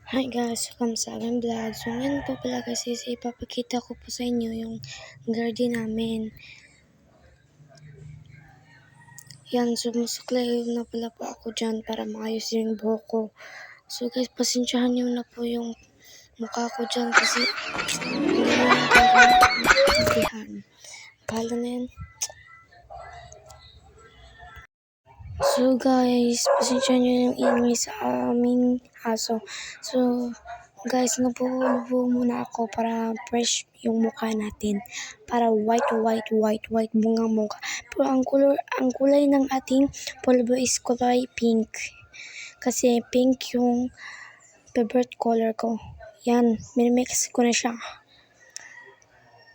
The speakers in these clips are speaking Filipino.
Hi guys, welcome sa aking vlog. So ngayon po pala kasi ipapakita ko po sa inyo yung garden namin. Yan, so masuklay na pala po ako dyan para maayos yung buhok ko. So guys, pasensyahan nyo na po yung mukha ko dyan kasi hindi mo lang talaga maintindihan. Bahala na yan. So guys, pasensyahan nyo yung ingay sa aming aso. So guys, nabuo muna ako para fresh yung mukha natin. Para white bunga-bunga. Pero ang kulay ng ating pulbo is kulay pink. Kasi pink yung favorite color ko. Yan, minimix ko na siya.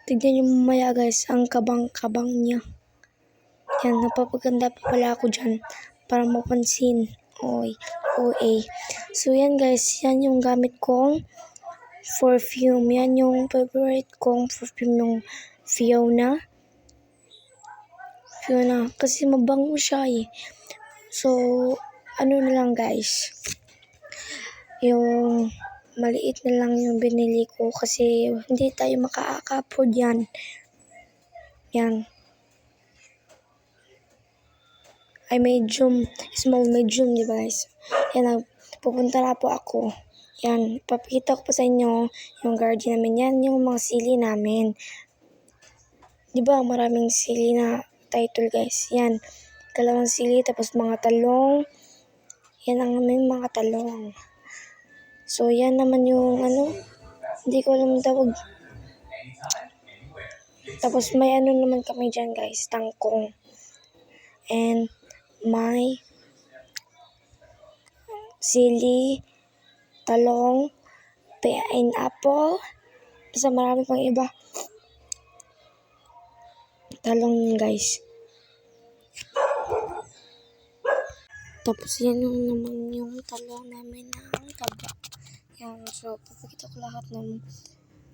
Tignan nyo mamaya guys, ang kabang-kabang niya. Yan, napapaganda pa pala ako dyan para mapansin. OA. So yan guys, yan yung gamit kong perfume. Yan yung favorite kong perfume ng Fiona. Kasi mabango siya eh. So, ano na lang guys. Yung maliit na lang yung binili ko kasi hindi tayo makaka-afford yan. Yan. Ay small, medium, di ba guys? Yan, pupunta na po ako. Yan, papakita ko pa sa inyo yung garden namin. Yan yung mga sili namin. Di ba maraming sili na title guys? Yan, dalawang sili, tapos mga talong. Yan ang aming mga talong. So, yan naman yung hindi ko alam tawag. Tapos may naman kami dyan guys, tangkong. And may sili, talong, pineapple, basta marami pang iba. Talong guys. Tapos yan naman yung talong namin ng taba. Yan, so papakita ko lahat ng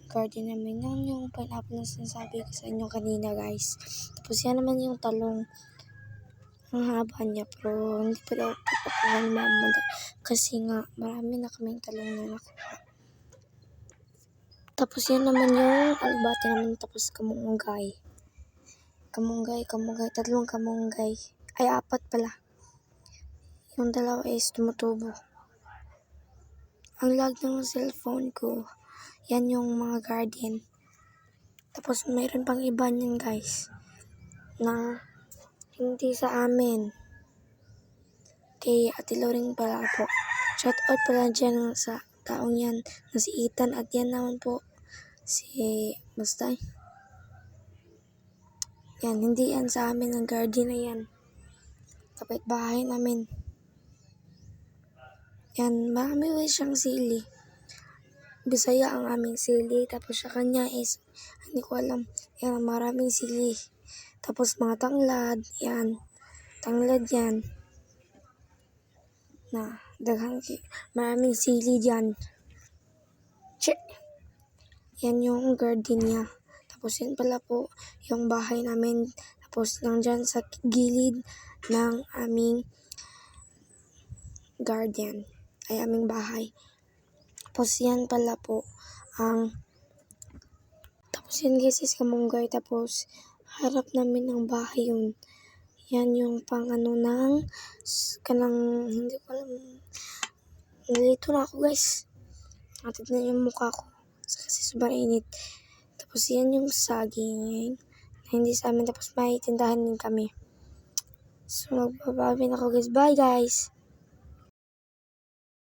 garden namin. Yan yung pineapple na sinasabi ko sa inyo kanina guys. Tapos yan naman yung talong. Ang haba niya, pero hindi pa daw papakuhan mamada. Kasi nga, marami na kaming talong na nakuha. Tapos yan naman yung alubati namin, tapos kamunggay. Tatlong kamunggay. Ay, 4 pala. Yung dalawa is tumutubo. Ang lag ng cellphone ko, yan yung mga garden. Tapos mayroon pang iba niyan guys, na hindi sa amin. Kay Ate Loring pala po. Shout out pala dyan sa taong yan na si Ethan. At yan naman po si Bastay. Yan, hindi yan sa amin ang garden na yan. Kapit bahay namin. Yan, marami siyang sili. Bisaya ang aming sili. Tapos sa kanya is, hindi ko alam. Yan, maraming sili. Tapos mga tanglad. Yan. Tanglad yan. Na maraming sili dyan. Check. Yan yung garden niya. Tapos yan pala po yung bahay namin. Tapos nandyan sa gilid ng aming garden ay aming bahay. Tapos yan pala po tapos yan guys is kamunggay. Tapos harap namin ng bahay yun. Yan yung pang ng kanang hindi ko alam. Nalito na ako guys. Tignan yung mukha ko kasi sobrang init. Tapos yan yung saging na hindi sa amin. Tapos may tindahan din kami. So magbabawi na ako guys. Bye guys.